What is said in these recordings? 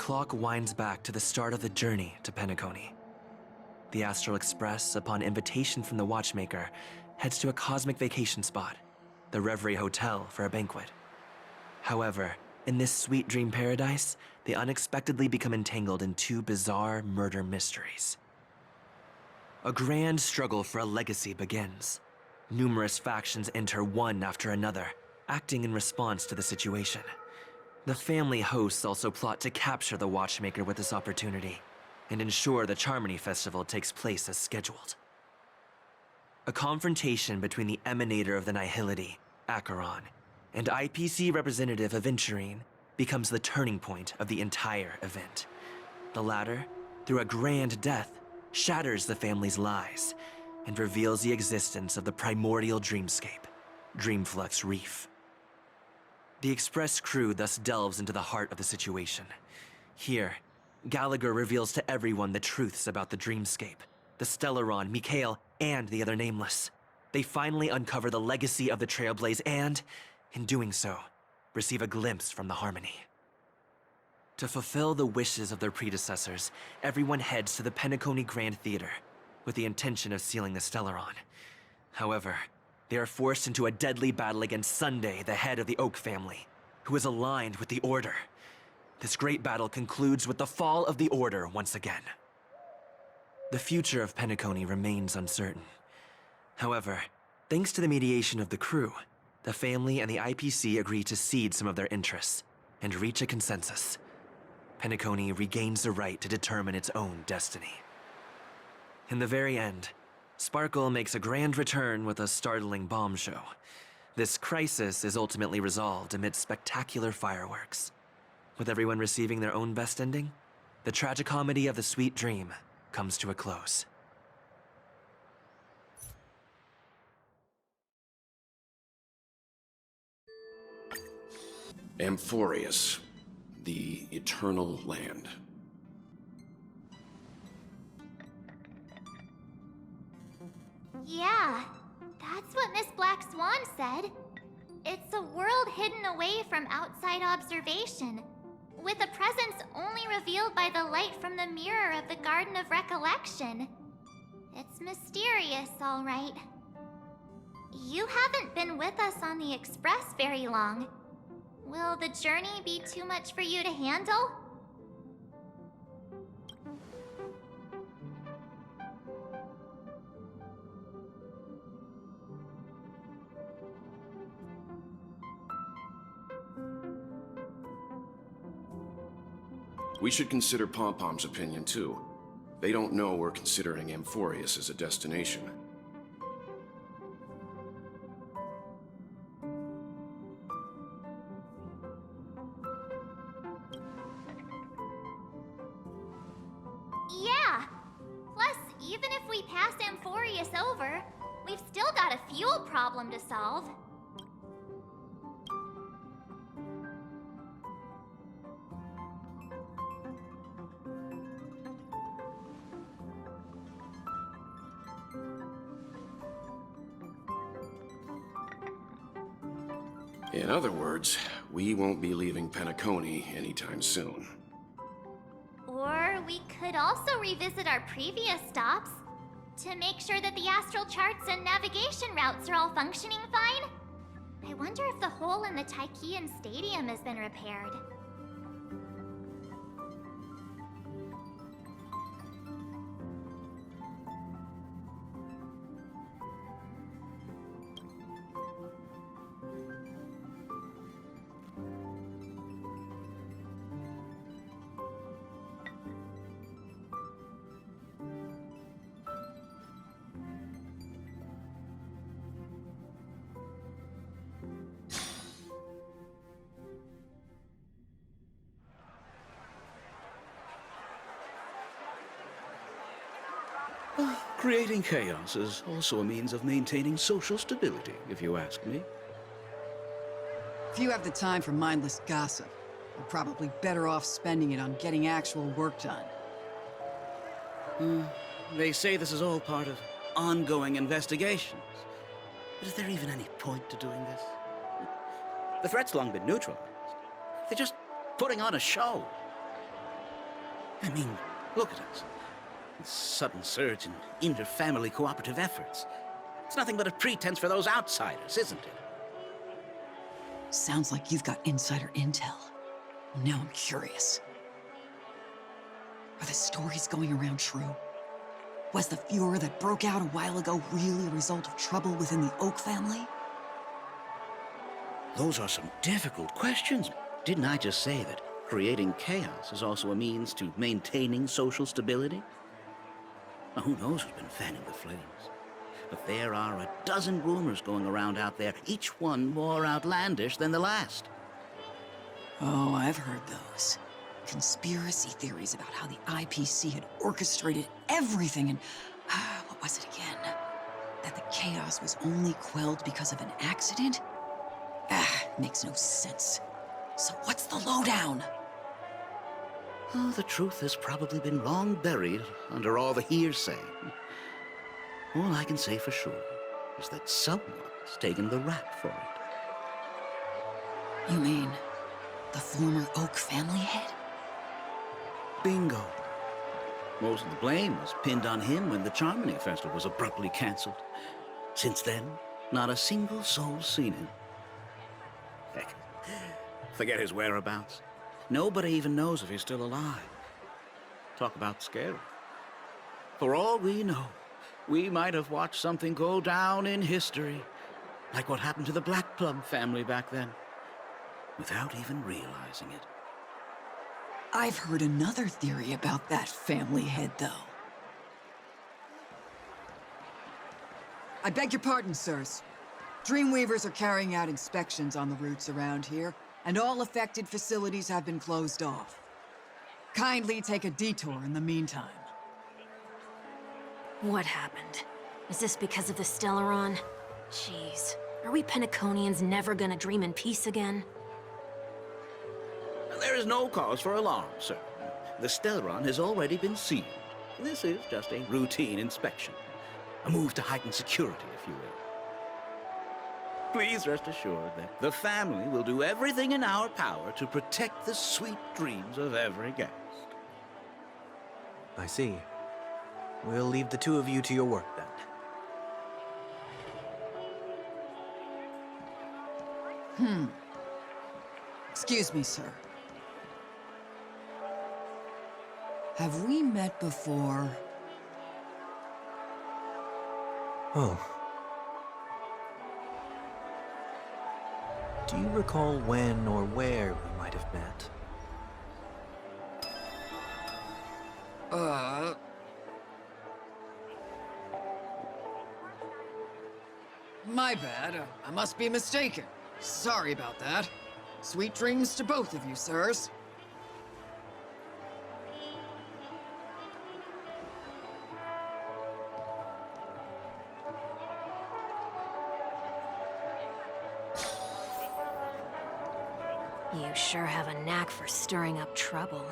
clock winds back to the start of the journey to Penacony. The Astral Express, upon invitation from the watchmaker, heads to a cosmic vacation spot, the Reverie Hotel, for a banquet. However, in this sweet dream paradise, they unexpectedly become entangled in two bizarre murder mysteries. A grand struggle for a legacy begins. Numerous factions enter one after another, acting in response to the situation. The family hosts also plot to capture the watchmaker with this opportunity and ensure the Charmony Festival takes place as scheduled. A confrontation between the emanator of the Nihility, Acheron, and IPC representative Aventurine becomes the turning point of the entire event. The latter, through a grand death, shatters the family's lies and reveals the existence of the primordial dreamscape, Dreamflux Reef. The Express crew thus delves into the heart of the situation. Here, Gallagher reveals to everyone the truths about the dreamscape, the Stellaron, Mikhail, and the other nameless. They finally uncover the legacy of the Trailblaze and, in doing so, receive a glimpse from the Harmony. To fulfill the wishes of their predecessors, everyone heads to the Penacony Grand Theater with the intention of sealing the Stellaron. However, they are forced into a deadly battle against Sunday, the head of the Oak family, who is aligned with the Order. This great battle concludes with the fall of the Order once again. The future of Penacony remains uncertain. However, thanks to the mediation of the crew, the family and the IPC agree to cede some of their interests and reach a consensus. Penacony regains the right to determine its own destiny. In the very end, Sparkle makes a grand return with a startling bomb show. This crisis is ultimately resolved amid spectacular fireworks. With everyone receiving their own best ending, the tragicomedy of the sweet dream comes to a close. Amphorius, the Eternal Land. Yeah, that's what Miss Black Swan said. It's a world hidden away from outside observation, with a presence only revealed by the light from the mirror of the Garden of Recollection. It's mysterious, all right. You haven't been with us on the Express very long. Will the journey be too much for you to handle? We should consider Pom-Pom's opinion too. They don't know we're considering Amphorius as a destination. Yeah! Plus, even if we pass Amphorius over, we've still got a fuel problem to solve. In other words, we won't be leaving Penacony anytime soon. Or we could also revisit our previous stops to make sure that the astral charts and navigation routes are all functioning fine. I wonder if the hole in the Tychean Stadium has been repaired. Creating chaos is also a means of maintaining social stability, if you ask me. If you have the time for mindless gossip, you're probably better off spending it on getting actual work done. They say this is all part of ongoing investigations. But is there even any point to doing this? The threat's long been neutralized. They're just putting on a show. I mean, look at us. This sudden surge in inter-family cooperative efforts. It's nothing but a pretense for those outsiders, isn't it? Sounds like you've got insider intel. Now I'm curious. Are the stories going around true? Was the furor that broke out a while ago really a result of trouble within the Oak family? Those are some difficult questions. Didn't I just say that creating chaos is also a means to maintaining social stability? Now, who knows who's been fanning the flames? But there are a dozen rumors going around out there, each one more outlandish than the last. Oh, I've heard those. Conspiracy theories about how the IPC had orchestrated everything and... what was it again? That the chaos was only quelled because of an accident? Makes no sense. So what's the lowdown? Oh, the truth has probably been long buried under all the hearsay. All I can say for sure is that someone's taken the rap for it. You mean the former Oak family head? Bingo. Most of the blame was pinned on him when the Charmony Festival was abruptly cancelled. Since then, not a single soul's seen him. Heck, forget his whereabouts. Nobody even knows if he's still alive. Talk about scary. For all we know, we might have watched something go down in history, like what happened to the Black Plum family back then, without even realizing it. I've heard another theory about that family head, though. I beg your pardon, sirs. Dreamweavers are carrying out inspections on the routes around here, and all affected facilities have been closed off. Kindly take a detour in the meantime. What happened? Is this because of the Stellaron? Jeez, are we Penaconians never gonna dream in peace again? There is no cause for alarm, sir. The Stellaron has already been sealed. This is just a routine inspection. A move to heighten security, if you will. Please rest assured that the family will do everything in our power to protect the sweet dreams of every guest. I see. We'll leave the two of you to your work then. Excuse me, sir. Have we met before? Oh. Do you recall when or where we might have met? My bad. I must be mistaken. Sorry about that. Sweet dreams to both of you, sirs. You sure have a knack for stirring up trouble.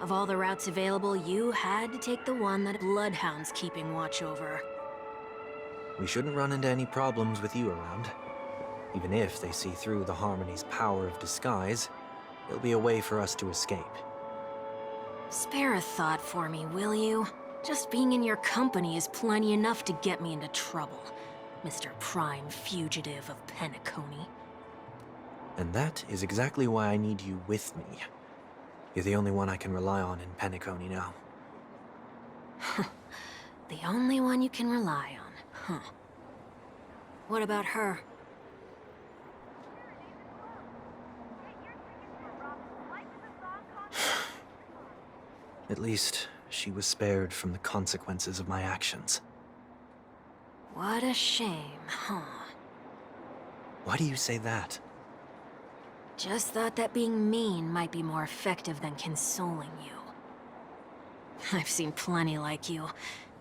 Of all the routes available, you had to take the one that Bloodhound's keeping watch over. We shouldn't run into any problems with you around. Even if they see through the Harmony's power of disguise, there'll be a way for us to escape. Spare a thought for me, will you? Just being in your company is plenty enough to get me into trouble, Mr. Prime Fugitive of Penacony. And that is exactly why I need you with me. You're the only one I can rely on in Penacony now. The only one you can rely on, huh? What about her? At least, she was spared from the consequences of my actions. What a shame, huh? Why do you say that? Just thought that being mean might be more effective than consoling you. I've seen plenty like you,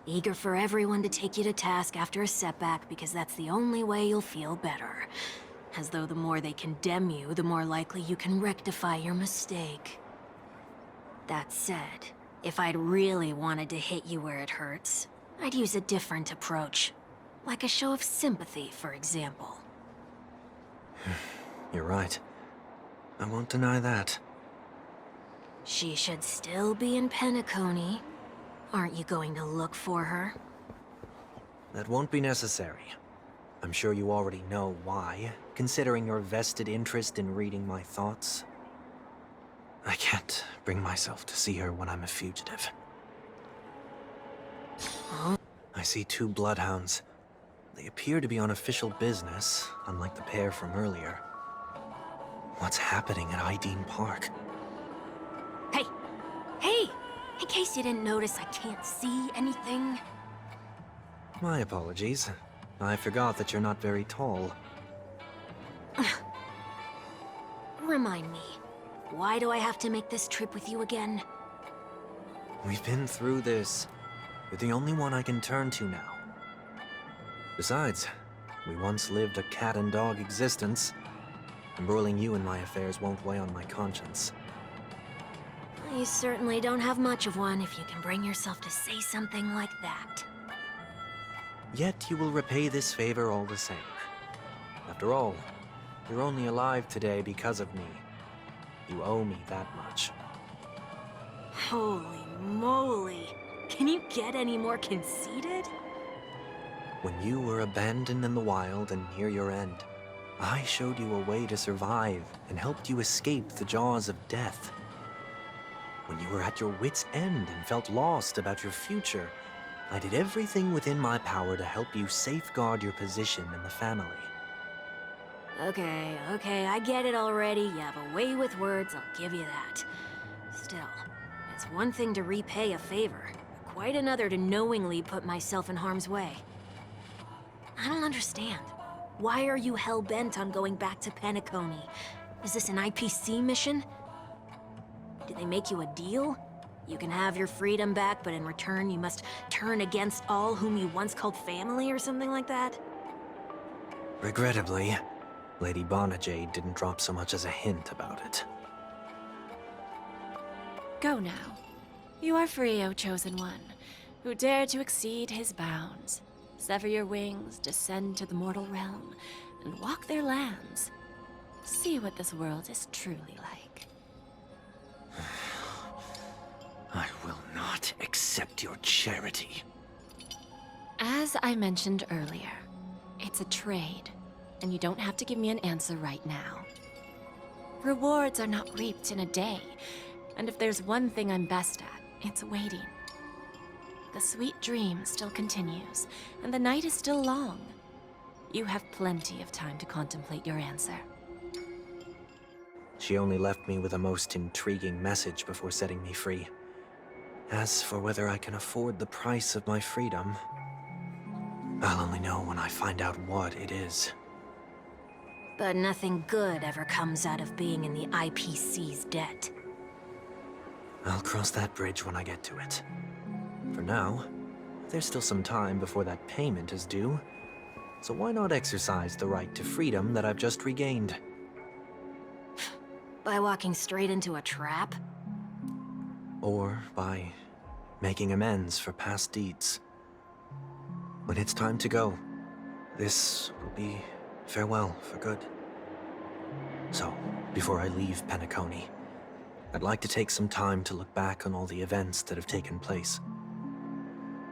eager for everyone to take you to task after a setback because that's the only way you'll feel better. As though the more they condemn you, the more likely you can rectify your mistake. That said, if I'd really wanted to hit you where it hurts, I'd use a different approach. Like a show of sympathy, for example. You're right. I won't deny that. She should still be in Penacony. Aren't you going to look for her? That won't be necessary. I'm sure you already know why, considering your vested interest in reading my thoughts. I can't bring myself to see her when I'm a fugitive. Huh? I see 2 bloodhounds. They appear to be on official business, unlike the pair from earlier. What's happening at Ideen Park? Hey! Hey! In case you didn't notice, I can't see anything. My apologies. I forgot that you're not very tall. Remind me, why do I have to make this trip with you again? We've been through this. You're the only one I can turn to now. Besides, we once lived a cat-and-dog existence. Embroiling you in my affairs won't weigh on my conscience. You certainly don't have much of one if you can bring yourself to say something like that. Yet you will repay this favor all the same. After all, you're only alive today because of me. You owe me that much. Holy moly! Can you get any more conceited? When you were abandoned in the wild and near your end, I showed you a way to survive and helped you escape the jaws of death. When you were at your wit's end and felt lost about your future, I did everything within my power to help you safeguard your position in the family. Okay, I get it already. You have a way with words, I'll give you that. Still, it's one thing to repay a favor, quite another to knowingly put myself in harm's way. I don't understand. Why are you hell-bent on going back to Penacony? Is this an IPC mission? Did they make you a deal? You can have your freedom back, but in return you must turn against all whom you once called family or something like that? Regrettably, Lady Bonajade didn't drop so much as a hint about it. Go now. You are free, O Chosen One, who dare to exceed his bounds. Sever your wings, descend to the mortal realm, and walk their lands. See what this world is truly like. I will not accept your charity. As I mentioned earlier, it's a trade, and you don't have to give me an answer right now. Rewards are not reaped in a day, and if there's one thing I'm best at, it's waiting. The sweet dream still continues, and the night is still long. You have plenty of time to contemplate your answer. She only left me with a most intriguing message before setting me free. As for whether I can afford the price of my freedom, I'll only know when I find out what it is. But nothing good ever comes out of being in the IPC's debt. I'll cross that bridge when I get to it. For now, there's still some time before that payment is due, so why not exercise the right to freedom that I've just regained? By walking straight into a trap? Or by making amends for past deeds. When it's time to go, this will be farewell for good. So, before I leave Penacony, I'd like to take some time to look back on all the events that have taken place.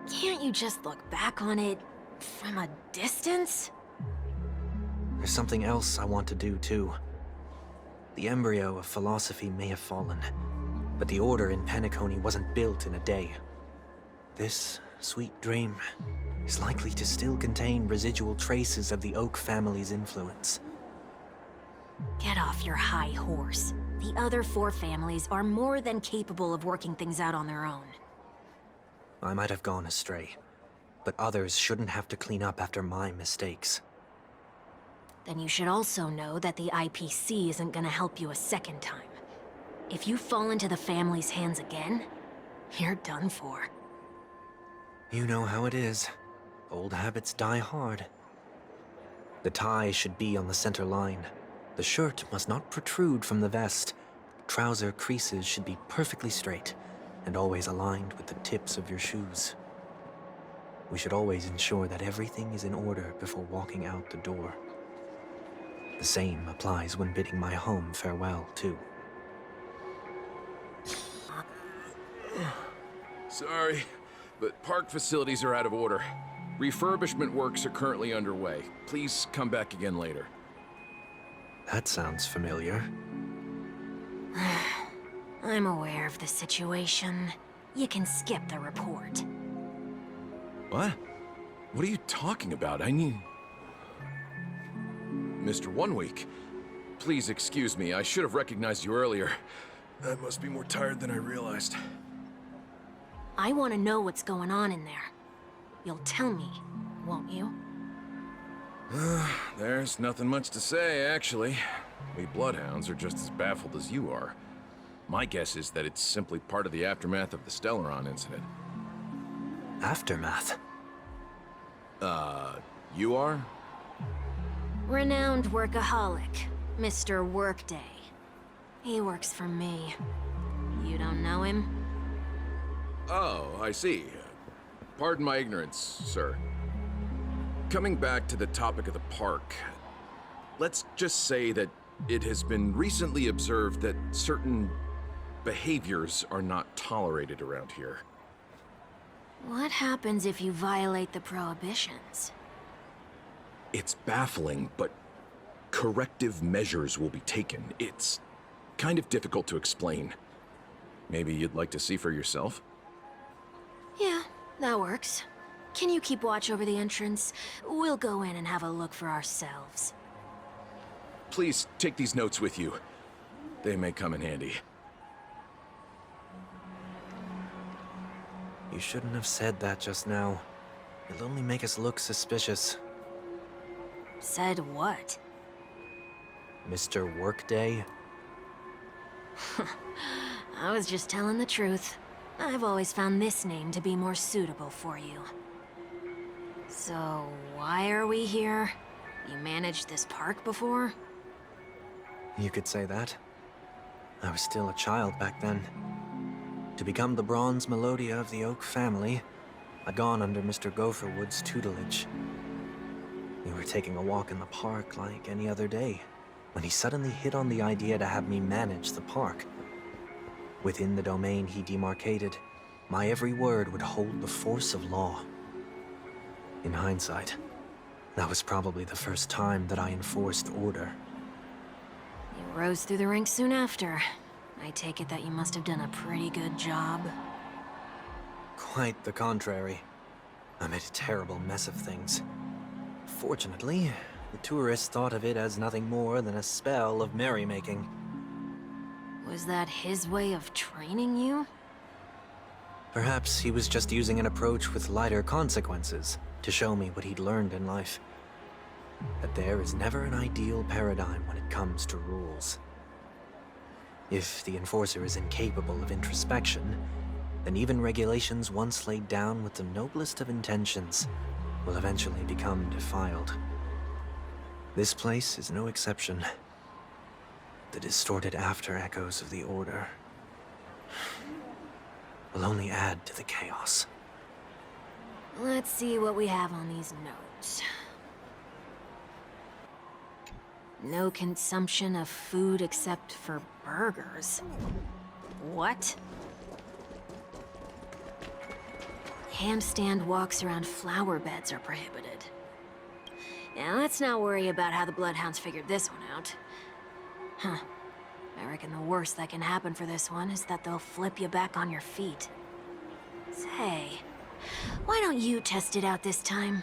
Can't you just look back on it from a distance? There's something else I want to do, too. The embryo of philosophy may have fallen, but the order in Penacony wasn't built in a day. This sweet dream is likely to still contain residual traces of the Oak family's influence. Get off your high horse. The other 4 families are more than capable of working things out on their own. I might have gone astray, but others shouldn't have to clean up after my mistakes. Then you should also know that the IPC isn't gonna help you a second time. If you fall into the family's hands again, you're done for. You know how it is. Old habits die hard. The tie should be on the center line. The shirt must not protrude from the vest. Trouser creases should be perfectly straight, and always aligned with the tips of your shoes. We should always ensure that everything is in order before walking out the door. The same applies when bidding my home farewell, too. Sorry, but park facilities are out of order. Refurbishment works are currently underway. Please come back again later. That sounds familiar. I'm aware of the situation. You can skip the report. What? What are you talking about? I mean... Mr. One Week, please excuse me. I should have recognized you earlier. I must be more tired than I realized. I want to know what's going on in there. You'll tell me, won't you? There's nothing much to say, actually. We Bloodhounds are just as baffled as you are. My guess is that it's simply part of the aftermath of the Stellaron incident. Aftermath? You are? Renowned workaholic, Mr. Workday. He works for me. You don't know him? Oh, I see. Pardon my ignorance, sir. Coming back to the topic of the park, let's just say that it has been recently observed that certain behaviors are not tolerated around here. What happens if you violate the prohibitions? It's baffling, but corrective measures will be taken. It's kind of difficult to explain. Maybe you'd like to see for yourself? Yeah, that works. Can you keep watch over the entrance? We'll go in and have a look for ourselves. Please take these notes with you. They may come in handy. You shouldn't have said that just now. It'll only make us look suspicious. Said what? Mr. Workday? I was just telling the truth. I've always found this name to be more suitable for you. So, why are we here? You managed this park before? You could say that. I was still a child back then. To become the bronze Melodia of the Oak family, I'd gone under Mr. Gopherwood's tutelage. We were taking a walk in the park like any other day, when he suddenly hit on the idea to have me manage the park. Within the domain he demarcated, my every word would hold the force of law. In hindsight, that was probably the first time that I enforced order. You rose through the ranks soon after. I take it that you must have done a pretty good job. Quite the contrary. I made a terrible mess of things. Fortunately, the tourists thought of it as nothing more than a spell of merrymaking. Was that his way of training you? Perhaps he was just using an approach with lighter consequences to show me what he'd learned in life. That there is never an ideal paradigm when it comes to rules. If the enforcer is incapable of introspection, then even regulations once laid down with the noblest of intentions will eventually become defiled. This place is no exception. The distorted after-echoes of the Order will only add to the chaos. Let's see what we have on these notes. No consumption of food except for burgers. What? Handstand walks around flower beds are prohibited. Now let's not worry about how the Bloodhounds figured this one out. Huh. I reckon the worst that can happen for this one is that they'll flip you back on your feet. Say, why don't you test it out this time?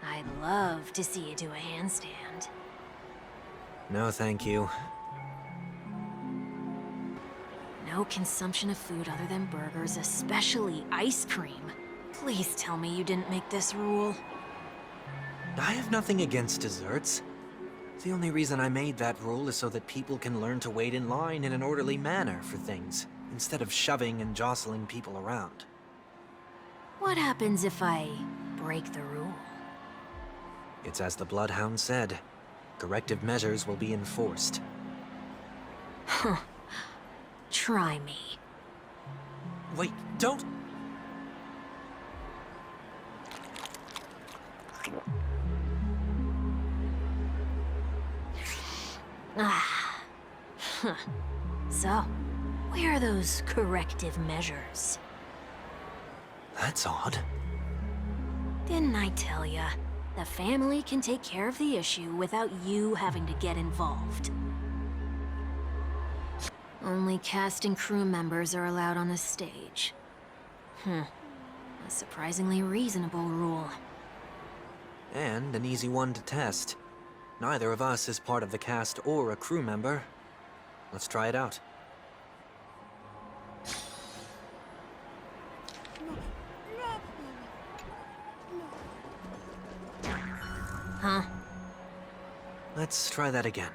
I'd love to see you do a handstand. No, thank you. No consumption of food other than burgers, especially ice cream. Please tell me you didn't make this rule. I have nothing against desserts. The only reason I made that rule is so that people can learn to wait in line in an orderly manner for things, instead of shoving and jostling people around. What happens if I break the rule? It's as the Bloodhound said. Corrective measures will be enforced. Huh. Try me. Wait, don't... Ah. Huh. So, where are those corrective measures? That's odd. Didn't I tell ya? The family can take care of the issue without you having to get involved. Only cast and crew members are allowed on the stage. A surprisingly reasonable rule. And an easy one to test. Neither of us is part of the cast or a crew member. Let's try it out. Huh? Let's try that again.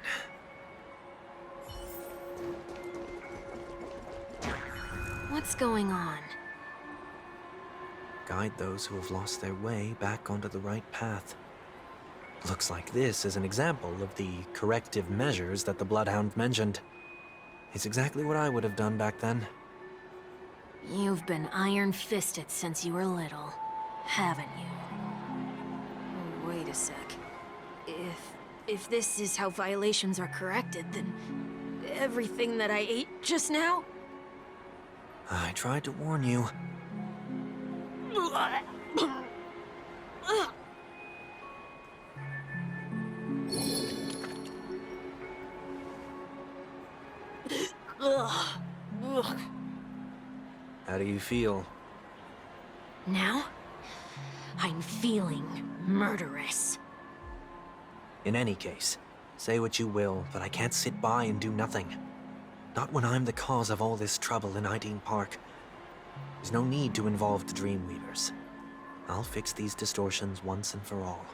What's going on? Guide those who have lost their way back onto the right path. Looks like this is an example of the corrective measures that the Bloodhound mentioned. It's exactly what I would have done back then. You've been iron-fisted since you were little, haven't you? Wait a sec. If this is how violations are corrected, then everything that I ate just now? I tried to warn you. How do you feel? Now? I'm feeling murderous. In any case, say what you will, but I can't sit by and do nothing. Not when I'm the cause of all this trouble in Ideen Park. There's no need to involve the Dreamweavers. I'll fix these distortions once and for all.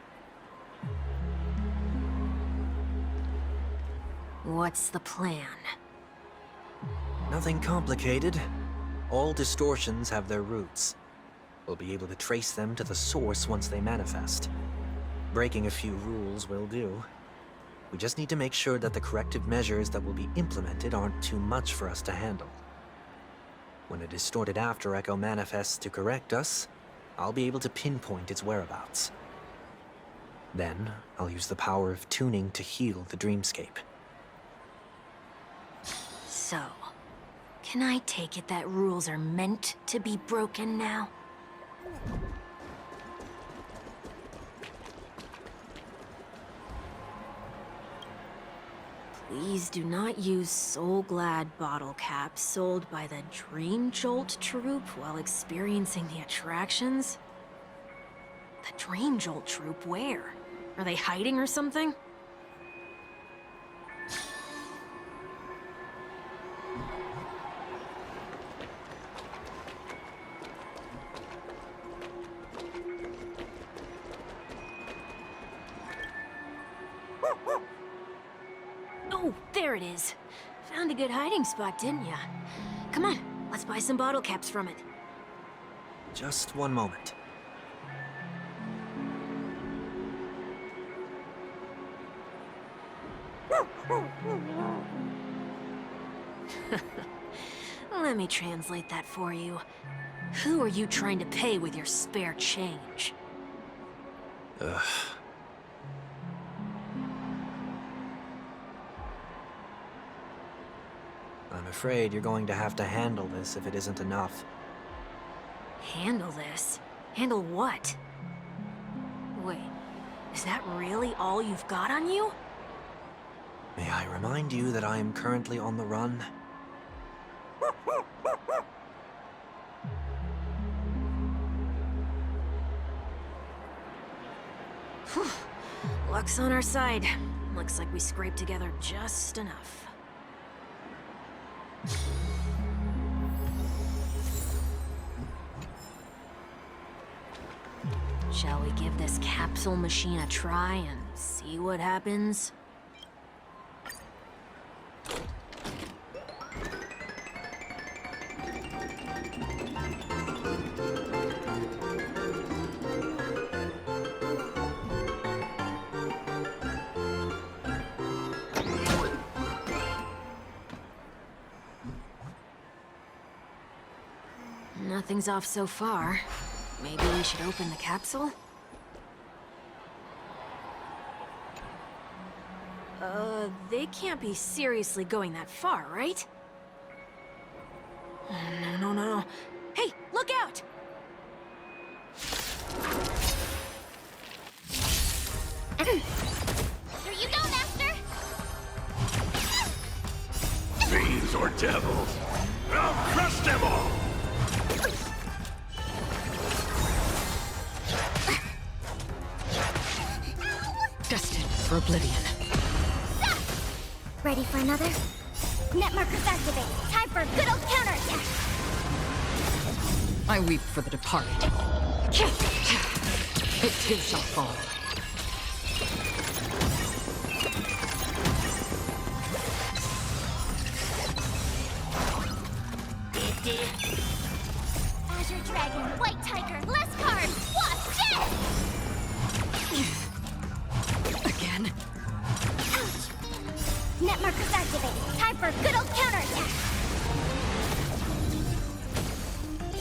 What's the plan? Nothing complicated. All distortions have their roots. We'll be able to trace them to the source once they manifest. Breaking a few rules will do. We just need to make sure that the corrective measures that will be implemented aren't too much for us to handle. When a distorted after echo manifests to correct us, I'll be able to pinpoint its whereabouts. Then, I'll use the power of tuning to heal the dreamscape. So, can I take it that rules are meant to be broken now? Please do not use Soul Glad bottle caps sold by the Dream Jolt troupe while experiencing the attractions. The Dream Jolt troupe, where? Are they hiding or something? Oh, there it is. Found a good hiding spot, didn't ya? Come on, let's buy some bottle caps from it. Just one moment. Let me translate that for you. Who are you trying to pay with your spare change? Ugh. I'm afraid you're going to have to handle this if it isn't enough. Handle this? Handle what? Wait, is that really all you've got on you? May I remind you that I am currently on the run? Whew. Luck's on our side. Looks like we scraped together just enough. Shall we give this capsule machine a try and see what happens? Nothing's off so far. Maybe we should open the capsule? They can't be seriously going that far, right? No. Hey, look out! Here you go, Master! Fiends or devils, I'll crush them all! Destined for oblivion. Ready for another? Net markers activate. Time for a good old counterattack! I weep for the departed. It too shall fall. Azure Dragon, White Tiger, less cards! Wasp, dead! Again? Ouch! Net markers activate. Time for a good old counterattack!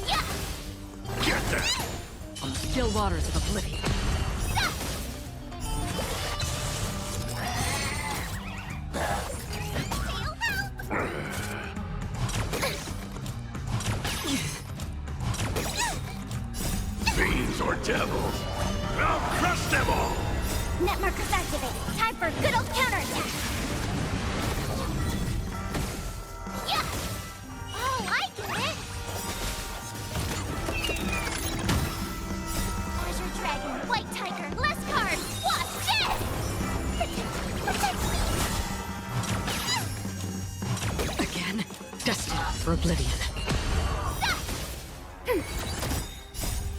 Yeah! Get that! On the still waters of oblivion. Fiends or devils, I'll crush them all! Net markers activate. Time for a good old counterattack! Yeah! Oh, I get it! Azure Dragon, White Tiger, less cards! Wasp, dead! Protect me! Again? Destined for oblivion.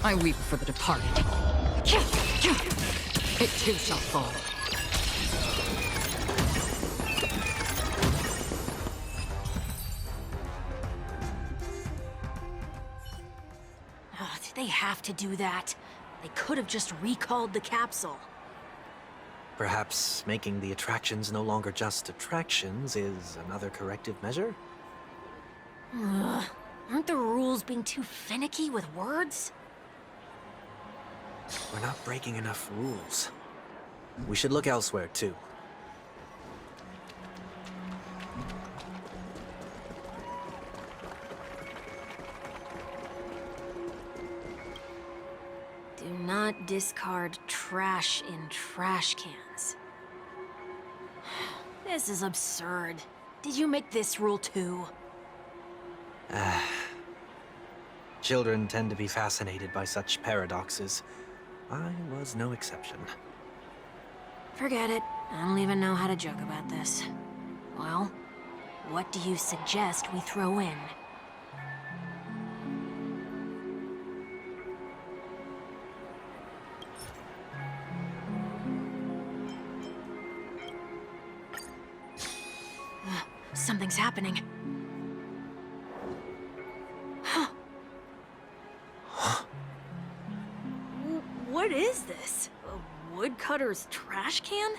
I weep for the departed. It too shall fall. Did they have to do that? They could have just recalled the capsule. Perhaps making the attractions no longer just attractions is another corrective measure? Aren't the rules being too finicky with words? We're not breaking enough rules. We should look elsewhere, too. Do not discard trash in trash cans. This is absurd. Did you make this rule too? Children tend to be fascinated by such paradoxes. I was no exception. Forget it. I don't even know how to joke about this. Well, what do you suggest we throw in? Something's happening. What is this? A woodcutter's trash can?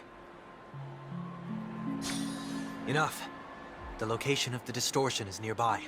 Enough. The location of the distortion is nearby.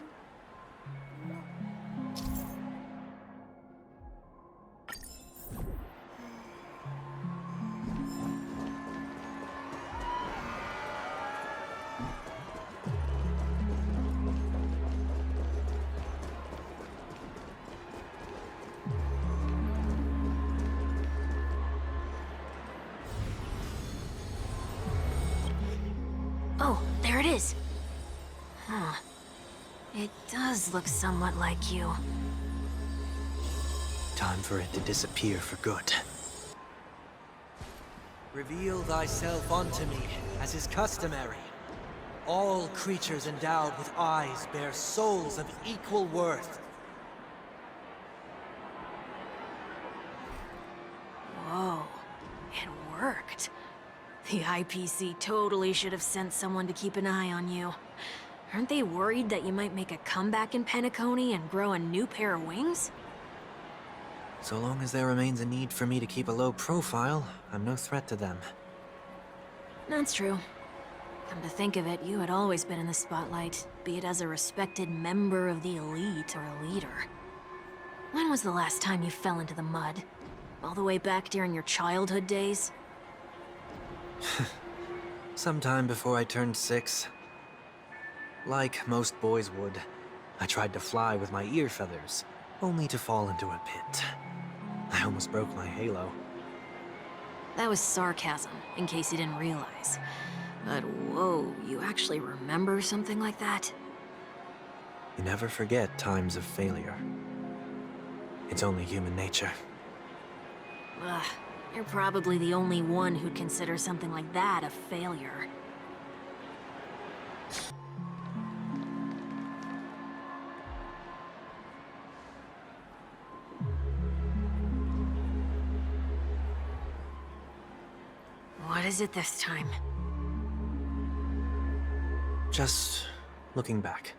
Oh, there it is. Huh. It does look somewhat like you. Time for it to disappear for good. Reveal thyself unto me, as is customary. All creatures endowed with eyes bear souls of equal worth. Whoa. It worked. The IPC totally should have sent someone to keep an eye on you. Aren't they worried that you might make a comeback in Penacony and grow a new pair of wings? So long as there remains a need for me to keep a low profile, I'm no threat to them. That's true. Come to think of it, you had always been in the spotlight, be it as a respected member of the elite or a leader. When was the last time you fell into the mud? All the way back during your childhood days? Sometime before I turned 6. Like most boys would, I tried to fly with my ear feathers, only to fall into a pit. I almost broke my halo. That was sarcasm, in case you didn't realize. But whoa, you actually remember something like that? You never forget times of failure. It's only human nature. Ugh, you're probably the only one who'd consider something like that a failure. What is it this time? Just looking back.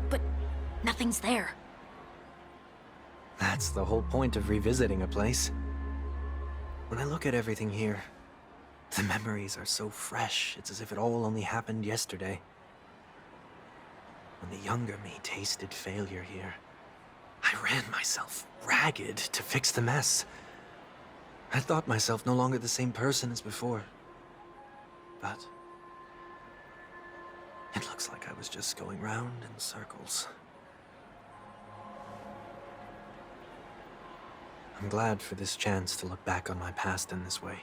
But nothing's there. That's the whole point of revisiting a place. When I look at everything here, the memories are so fresh, it's as if it all only happened yesterday. When the younger me tasted failure here, I ran myself ragged to fix the mess. I thought myself no longer the same person as before. But it looks like I was just going round in circles. I'm glad for this chance to look back on my past in this way.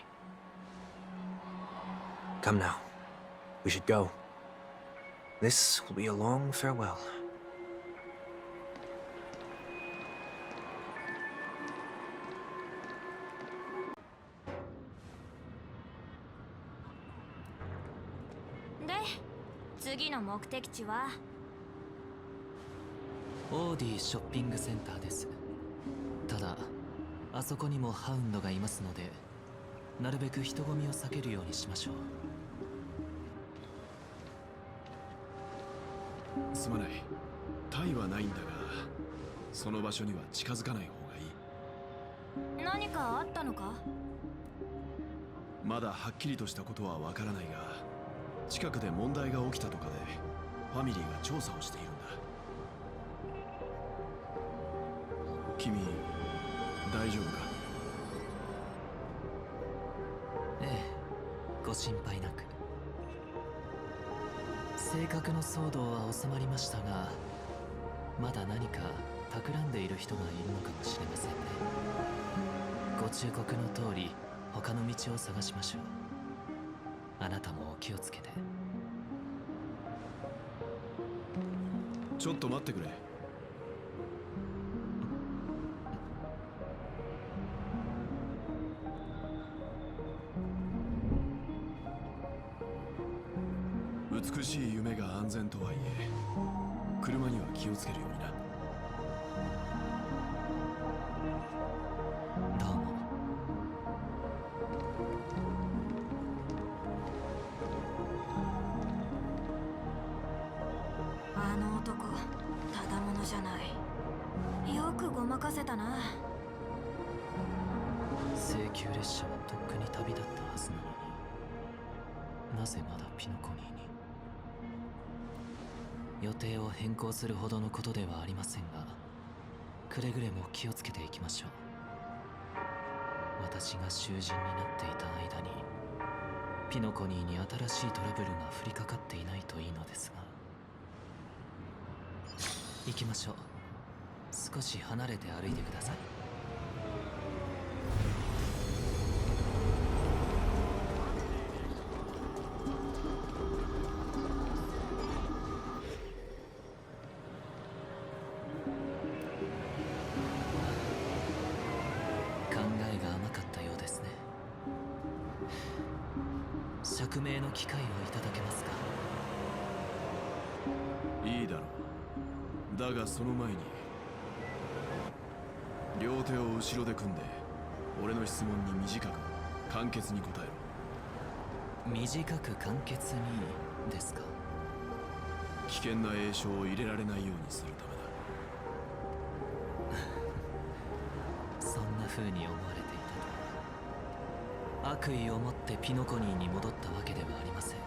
Come now. We should go. This will be a long farewell.オーディショッピングセンターです。ただあそこにもハウンドがいますので、なるべく人混みを避けるようにしましょう。すまない。タイはないんだが、その場所には近づかない方がいい。何かあったのか？まだはっきりとしたことはわからないが、近くで問題が起きたとかでファミリーが調査をしているんだ。君大丈夫か？ええ、ご心配なく。正確の騒動は収まりましたが、まだ何か企んでいる人がいるのかもしれませんね。ご忠告の通り他の道を探しましょう。あなたもお気をつけて。ちょっと待ってくれ。美しい夢が安全とはいえ、車には気をつけるようにな。どうも。あの男、ただものじゃない。よくごまかせたな。請求列車はとっくに旅立ったはずなのに、なぜまだピノコニーに。予定を変更するほどのことではありませんが、くれぐれも気をつけていきましょう。私が囚人になっていた間にピノコニーに新しいトラブルが降りかかっていないといいのですが。行きましょう。少し離れて歩いてください。考えが甘かったようですね。釈明の機会をいただけますか？いいだろう。だがその前に、両手を後ろで組んで俺の質問に短く簡潔に答えろ。短く簡潔にですか？危険な詠唱を入れられないようにするためだ。そんな風に思われていたとは。悪意を持ってピノコニーに戻ったわけではありません。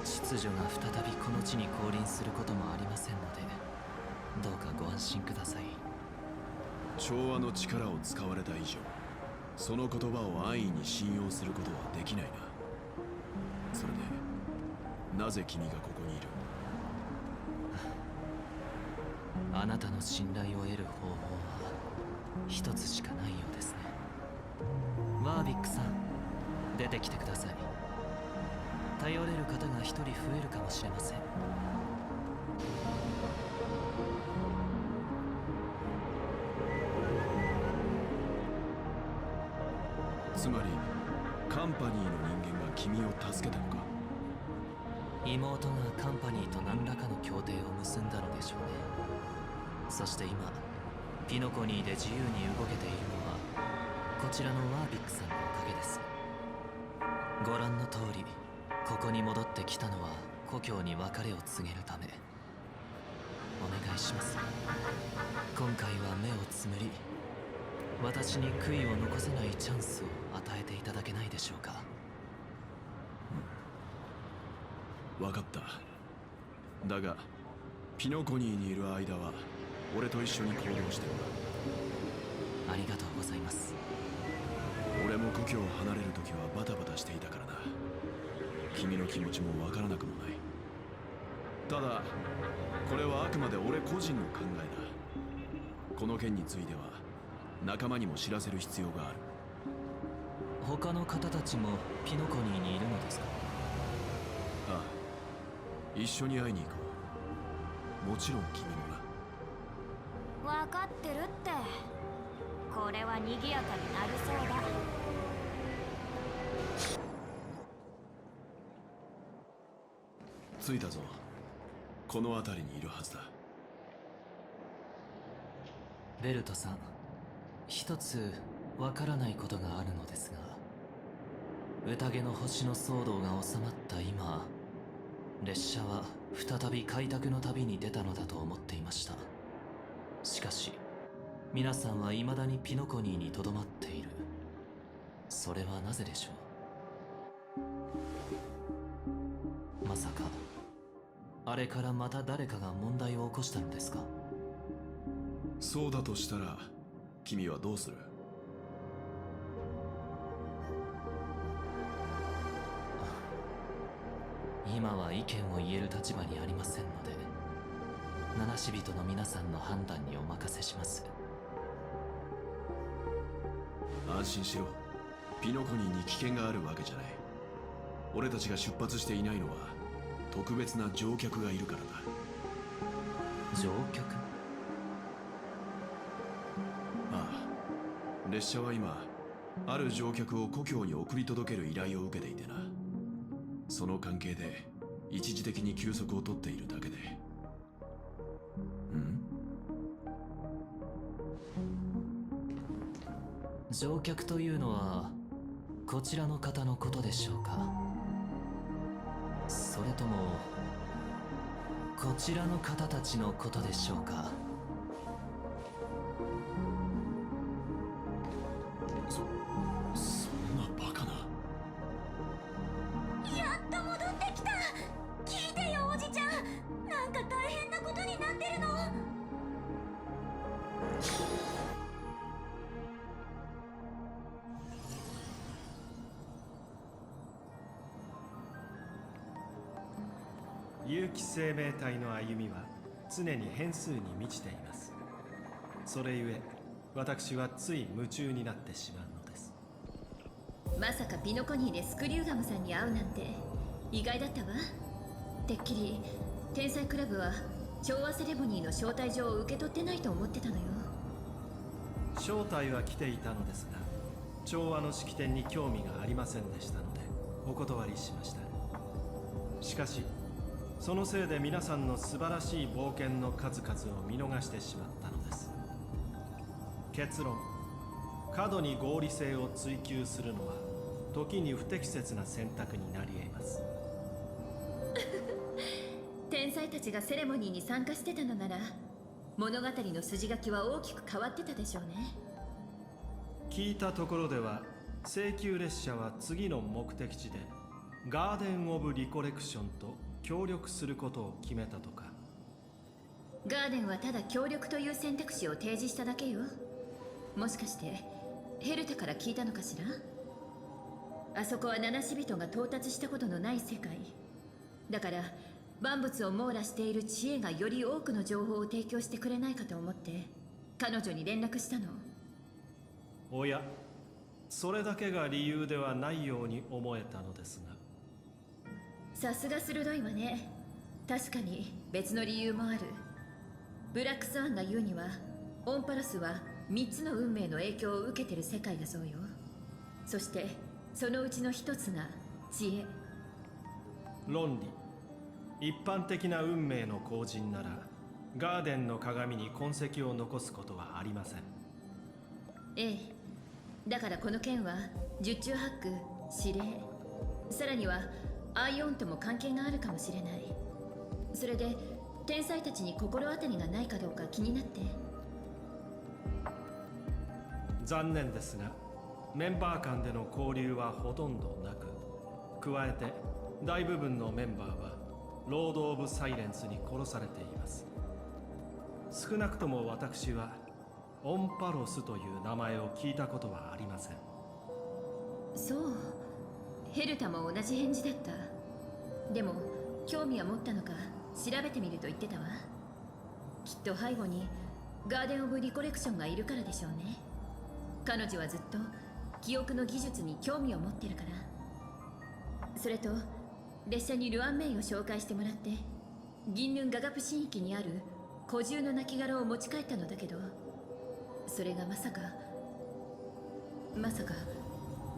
秩序が再びこの地に降臨することもありませんので、どうかご安心ください。調和の力を使われた以上、その言葉を安易に信用することはできないな。それでなぜ君がここにいる？あなたの信頼を得る方法は一つしかないようですね。ワービックさん、出てきてください。頼れる方が一人増えるかもしれません。つまりカンパニーの人間が君を助けたのか。妹がカンパニーと何らかの協定を結んだのでしょうね。そして今ピノコニーで自由に動けているのはこちらのワービックさんのおかげです。ご覧の通り、ここに戻ってきたのは故郷に別れを告げるため。お願いします。今回は目をつむり、私に悔いを残さないチャンスを与えていただけないでしょうか。分かった。だがピノコニーにいる間は俺と一緒に行動してもらう。ありがとうございます。俺も故郷を離れる時はバタバタしていたからな。君の気持ちも分からなくもない。ただこれはあくまで俺個人の考えだ。この件については仲間にも知らせる必要がある。他の方たちもピノコニーにいるのですか？ああ、一緒に会いに行こう。もちろん君もな。分かってるって。これは賑やかになりそうだ。着いたぞ。この辺りにいるはずだ。ベルトさん、一つわからないことがあるのですが、宴の星の騒動が収まった今、列車は再び開拓の旅に出たのだと思っていました。しかし皆さんは未だにピノコニーにとどまっている。それはなぜでしょう？まさかあれからまた誰かが問題を起こしたのですか？そうだとしたら君はどうする？今は意見を言える立場にありませんので、七死人の皆さんの判断にお任せします。安心しろ。ピノコニーに危険があるわけじゃない。俺たちが出発していないのは特別な乗客がいるからだ。乗客？ああ、列車は今ある乗客を故郷に送り届ける依頼を受けていてな。その関係で一時的に休息を取っているだけで。乗客というのはこちらの方のことでしょうか？それともこちらの方たちのことでしょうか？そんなバカな。やっと戻ってきた。聞いてよ、おじちゃん。なんか大変なことになってるの。有機生命体の歩みは常に変数に満ちています。それゆえ私はつい夢中になってしまうのです。まさかピノコニーでスクリューガムさんに会うなんて意外だったわ。てっきり天才クラブは調和セレモニーの招待状を受け取ってないと思ってたのよ。招待は来ていたのですが、調和の式典に興味がありませんでしたのでお断りしました。しかしそのせいで皆さんの素晴らしい冒険の数々を見逃してしまったのです。結論、過度に合理性を追求するのは時に不適切な選択になり得ます。天才たちがセレモニーに参加してたのなら物語の筋書きは大きく変わってたでしょうね。聞いたところでは請求列車は次の目的地でガーデン・オブ・リコレクションと協力することを決めたとか。ガーデンはただ協力という選択肢を提示しただけよ。もしかしてヘルタから聞いたのかしら？あそこは七死人が到達したことのない世界だから、万物を網羅している知恵がより多くの情報を提供してくれないかと思って彼女に連絡したの。おや、それだけが理由ではないように思えたのですが。さすが鋭いわね。確かに別の理由もある。ブラックスワンが言うには、オンパロスは3つの運命の影響を受けてる世界だそうよ。そしてそのうちの一つが知恵。論理。一般的な運命の後人ならガーデンの鏡に痕跡を残すことはありません。ええ、だからこの件は十中八九指令、さらにはアイオンとも関係があるかもしれない。それで天才たちに心当たりがないかどうか気になって。残念ですがメンバー間での交流はほとんどなく、加えて大部分のメンバーはロード・オブ・サイレンスに殺されています。少なくとも私はオンパロスという名前を聞いたことはありません。そう、ヘルタも同じ返事だった。でも興味は持ったのか調べてみると言ってたわ。きっと背後にガーデン・オブ・リコレクションがいるからでしょうね。彼女はずっと記憶の技術に興味を持ってるから。それと列車にルアンメイを紹介してもらって銀ヌンガガプ神域にある古獣の亡骸を持ち帰ったのだけど、それがまさか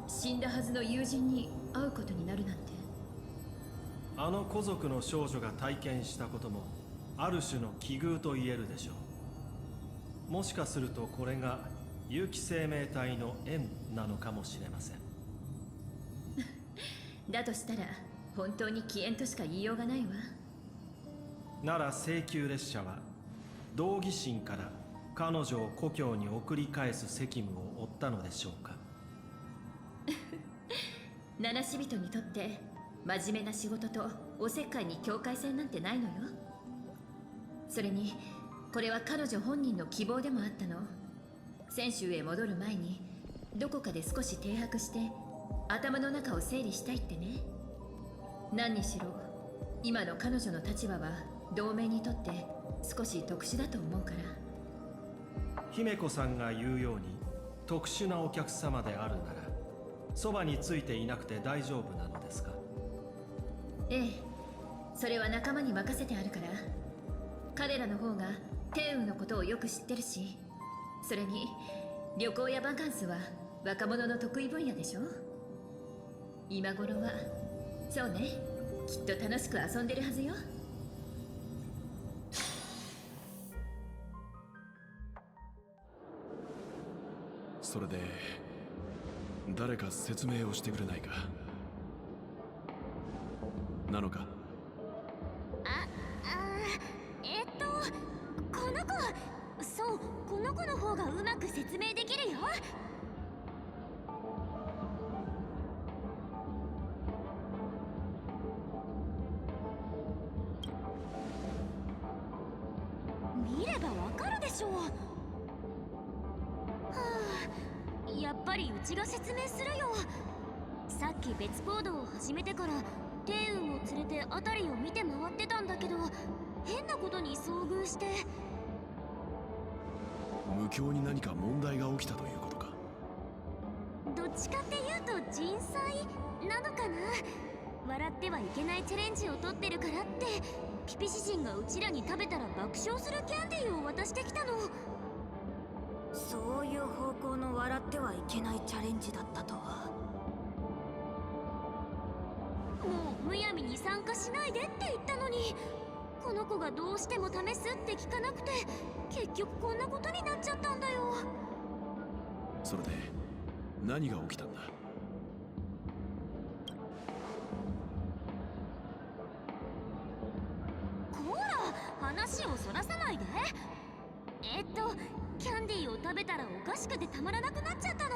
死んだはずの友人に会うことになるなんて。あの古族の少女が体験したこともある種の奇遇と言えるでしょう。もしかするとこれが有機生命体の縁なのかもしれません。だとしたら本当に起源としか言いようがないわ。なら請求列車は道義心から彼女を故郷に送り返す責務を負ったのでしょうか。七死人にとって真面目な仕事とおせっかいに境界線なんてないのよ。それにこれは彼女本人の希望でもあったの。泉州へ戻る前にどこかで少し停泊して頭の中を整理したいってね。何にしろ今の彼女の立場は同盟にとって少し特殊だと思うから。姫子さんが言うように特殊なお客様であるならそばについていなくて大丈夫なのですか。ええ、それは仲間に任せてあるから。彼らの方が天運のことをよく知ってるし、それに旅行やバカンスは若者の得意分野でしょ。今頃はそうね、きっと楽しく遊んでるはずよ。それで誰か説明をしてくれないか。なのか。この子、そう、この子の方がうまく説明できるよ。見ればわかるでしょう。はあ、やっぱりうちが説明するよ。さっき別行動を始めてから天運を連れて辺りを見て回ってたんだけど、変なことに遭遇して。無境に何か問題が起きたということか。どっちかっていうと人災なのかな。笑ってはいけないチャレンジを取ってるからってピピシ人がうちらに食べたら爆笑するキャンディーを渡してきたの。そういう方向の笑ってはいけないチャレンジだったとは。もうむやみに参加しないでって言ったのに、この子がどうしても試すって聞かなくて結局こんなことになっちゃったんだよ。それで何が起きたんだ。こら話をそらさないで。キャンディーを食べたらおかしくてたまらなくなっちゃったの。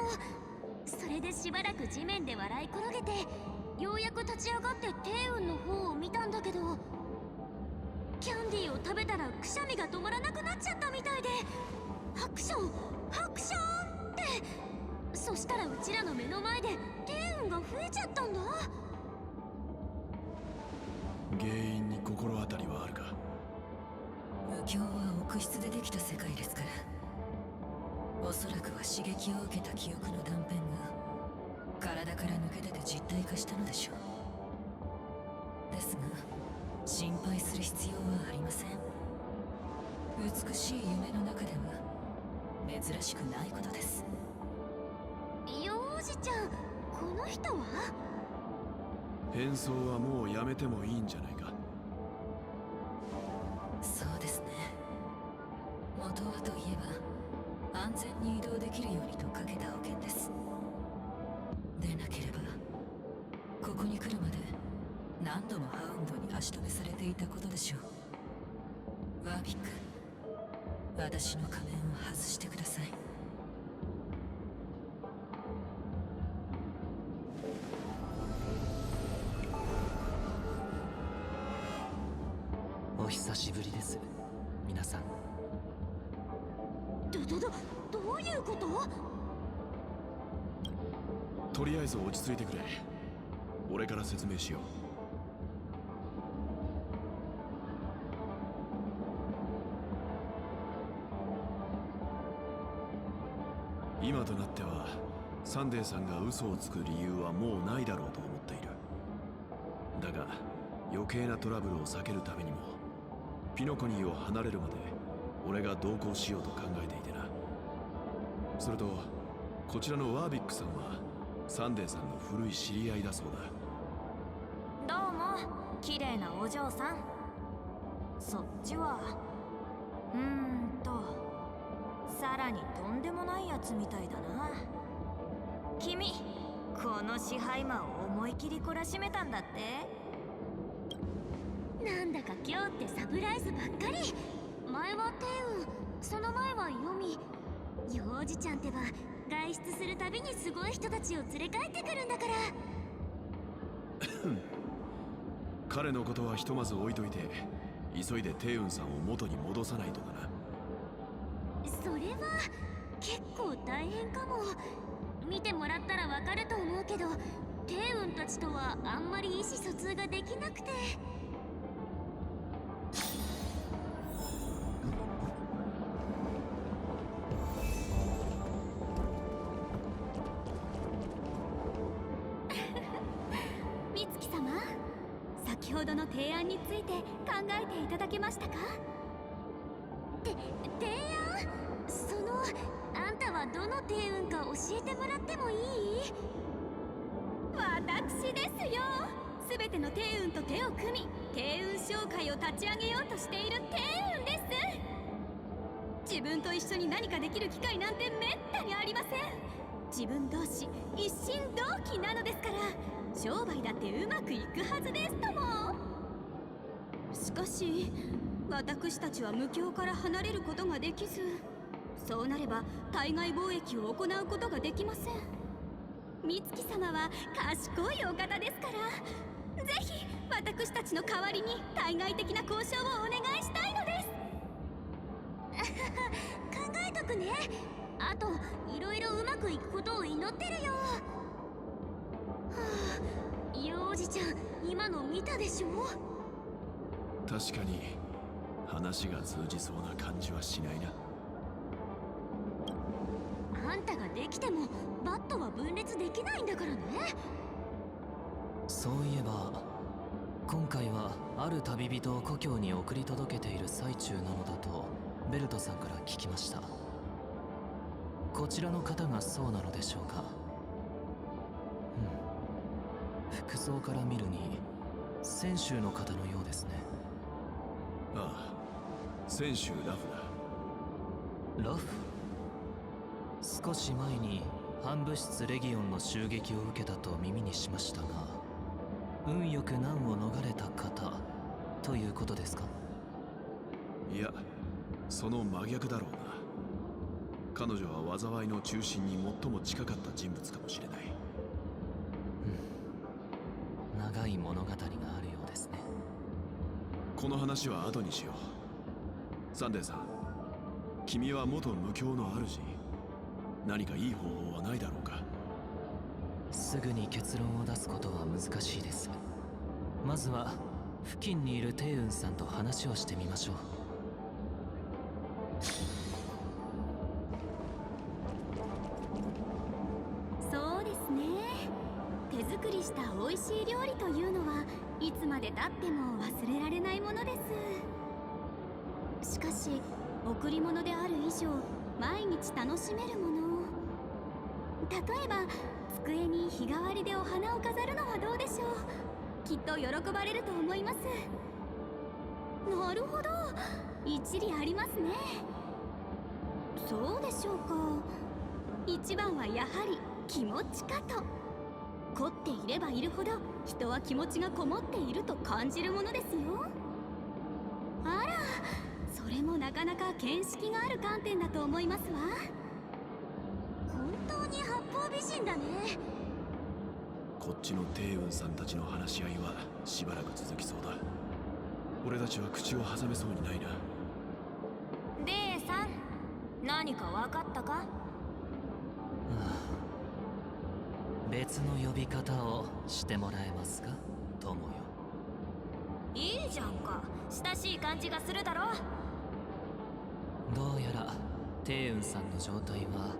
それでしばらく地面で笑い転げてようやく立ち上がって天運の方を見たんだけど、キャンディーを食べたらくしゃみが止まらなくなっちゃったみたいで、ハクションハクションって。そしたらうちらの目の前で天運が増えちゃったんだ。原因に心当たりはあるか。無境は奥室でできた世界ですから、おそらくは刺激を受けた記憶の断片が体から抜け出て実体化したのでしょう。ですが心配する必要はありません。美しい夢の中では珍しくないことです。幼児ちゃん、この人は？変装はもうやめてもいいんじゃないか。そうですね。元はといえば安全に移動できるようにとかけた保険です。でなければここに来るまで何度もハウンドに足止めされていたことでしょう。ワービック、私の仮面を外してください。お久しぶりです、皆さん。どういうこと？とりあえず落ち着いてくれ。俺から説明しよう。今となってはサンデーさんが嘘をつく理由はもうないだろうと思っている。だが余計なトラブルを避けるためにもピノコニーを離れるまで俺が同行しようと考えていてな。それとこちらのワービックさんはサンデーさんの古い知り合いだそうだ。どうも綺麗なお嬢さん。そっちはさらにとんでもないやつみたいだな。君この支配魔を思い切り懲らしめたんだって。なんだか今日ってサプライズばっかり。前はテウン、その前はヨミ。幼児ちゃんってば外出するたびにすごい人たちを連れ帰ってくるんだから。彼のことはひとまず置いといて急いでテウンさんを元に戻さないとだな。それは結構大変かも。見てもらったらわかると思うけど、テウンたちとはあんまり意思疎通ができなくて。美月様、先ほどの提案について考えていただけましたか？提案？あんたはどの帝運か教えてもらってもいい？私ですよ。すべての帝運と手を組み、帝運商会を立ち上げようとしている帝運です。自分と一緒に何かできる機会なんてめったにありません。自分同士一心同期なのですから、商売だってうまくいくはずですとも。しかし私たちは無境から離れることができず、そうなれば対外貿易を行うことができません。美月様は賢いお方ですから、ぜひ私たちの代わりに対外的な交渉をお願いしたいのです。考えとくね。あといろいろうまくいくことを祈ってるよ。はあ、幼児ちゃん今の見たでしょ？確かに話が通じそうな感じはしないな。あんたができてもバットは分裂できないんだからね。そういえば今回はある旅人を故郷に送り届けている最中なのだとベルトさんから聞きました。こちらの方がそうなのでしょうか？服装から見るに泉州の方のようですね。ああ、泉州ラフだ。ラフ？少し前に反物質レギオンの襲撃を受けたと耳にしましたが、運よく難を逃れた方ということですか？いや、その真逆だろうな。彼女は災いの中心に最も近かった人物かもしれない。長い物語があるようですね。この話は後にしよう。サンデーさん、君は元無教の主。何かいい方法はないだろうか？すぐに結論を出すことは難しいです。まずは付近にいるテウンさんと話をしてみましょう。作りした美味しい料理というのはいつまで経っても忘れられないものです。しかし贈り物である以上毎日楽しめるもの、例えば机に日替わりでお花を飾るのはどうでしょう。きっと喜ばれると思います。なるほど、一理ありますね。そうでしょうか。一番はやはり気持ちかと。凝っていればいるほど人は気持ちがこもっていると感じるものですよ。あら、それもなかなか見識がある観点だと思いますわ。本当に八方美人だね。こっちの帝雲さんたちの話し合いはしばらく続きそうだ。俺たちは口を挟めそうにないな。レイさん、何か分かったか？別の呼び方をしてもらえますか、友よ。いいじゃんか、親しい感じがするだろ。どうやら帝雲さんの状態は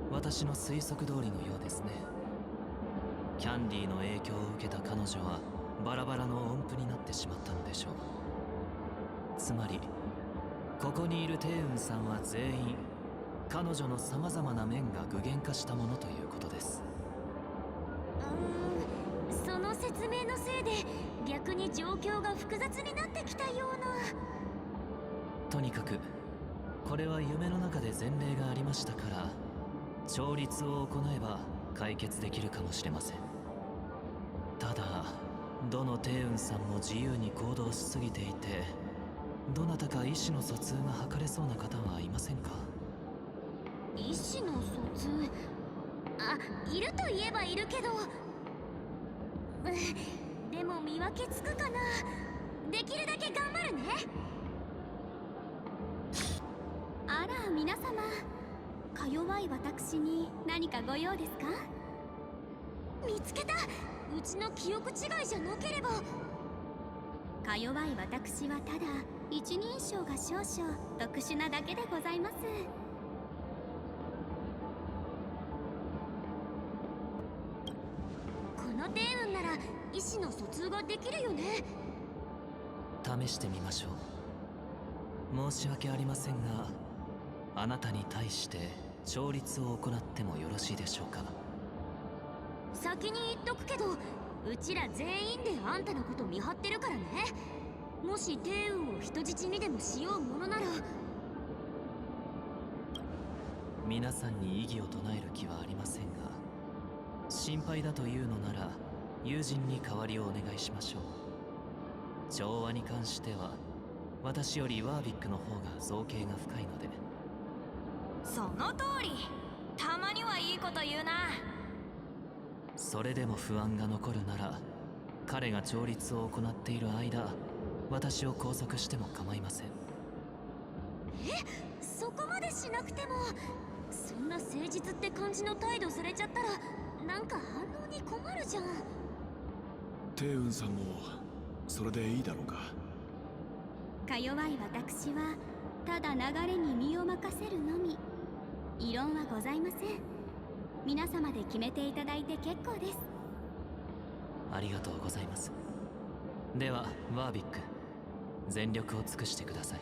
私の推測通りのようですね。キャンディーの影響を受けた彼女はバラバラの音符になってしまったのでしょう。つまりここにいる帝雲さんは全員彼女の様々な面が具現化したものということです。その説明のせいで逆に状況が複雑になってきたような。とにかくこれは夢の中で前例がありましたから、調律を行えば解決できるかもしれません。ただどの帝雲さんも自由に行動しすぎていて、どなたか意思の疎通が図れそうな方はいませんか？意思の疎通、いるといえばいるけど、でも見分けつくかな。できるだけ頑張るね。あら皆様、か弱い私に何かご用ですか？見つけた。うちの記憶違いじゃなければ。か弱い私はただ一人称が少々特殊なだけでございます。この帝雲なら意思の疎通ができるよね。試してみましょう。申し訳ありませんが、あなたに対して調律を行ってもよろしいでしょうか？先に言っとくけど、うちら全員であんたのこと見張ってるからね。もし帝雲を人質にでもしようものなら。皆さんに異議を唱える気はありませんが、心配だというのなら友人に代わりをお願いしましょう。調和に関しては私よりワービックの方が造形が深いので。その通り。たまにはいいこと言うな。それでも不安が残るなら、彼が調律を行っている間、私を拘束しても構いません。そこまでしなくても。そんな誠実って感じの態度されちゃったらなんか反応に困るじゃん。帝雲さんもそれでいいだろうか？か弱い私はただ流れに身を任せるのみ。異論はございません。皆様で決めていただいて結構です。ありがとうございます。ではワービック、全力を尽くしてください。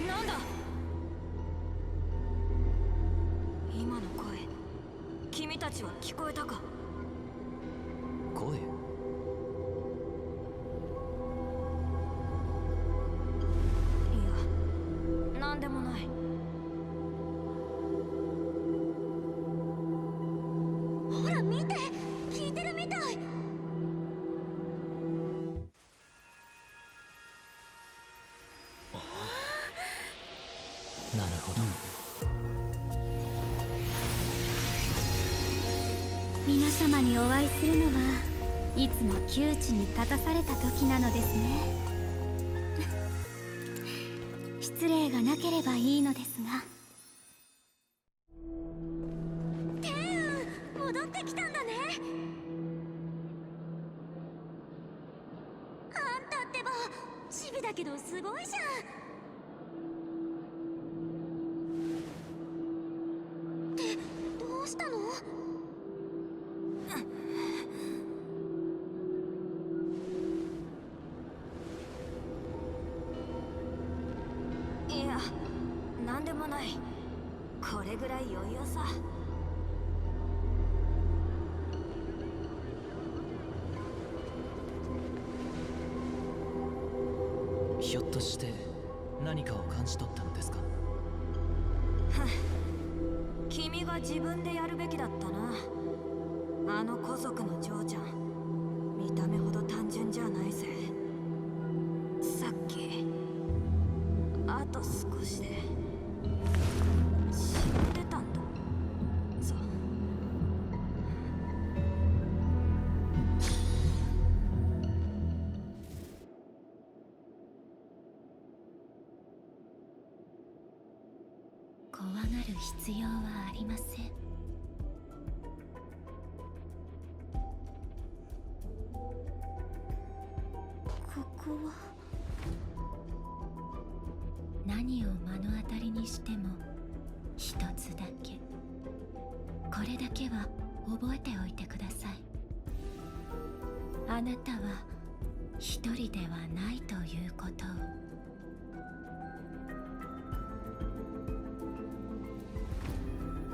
なんだ？今の声、君たちは聞こえたか？声？いや、なんでもない。ほら見て、聞いてるみたい。なるほど。皆様にお会いするのはいつも窮地に立たされた時なのですね。失失礼がなければいいのですが。天運、戻ってきたんだね。あんたってばチビだけどすごいじゃん。ってどうしたの？いや、なんでもない。これぐらい余裕さ。ひょっとして何かを感じ取ったのですか？君が自分でやるべきだったな。あの古族の嬢ちゃん、見た目ほど単純じゃないぜ。さっきあと少しで死んでたんだぞ。怖がる必要はありません。ここは何を目の当たりにしても一つだけ、これだけは覚えておいてください。あなたは一人ではないということを。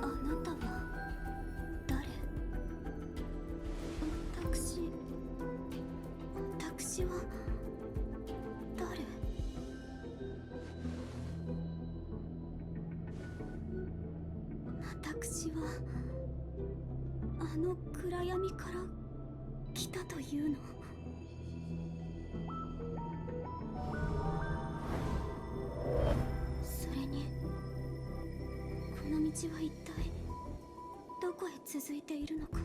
あなたは誰？私は誰？私はあの暗闇から来たというの？それにこの道は一体どこへ続いているのか。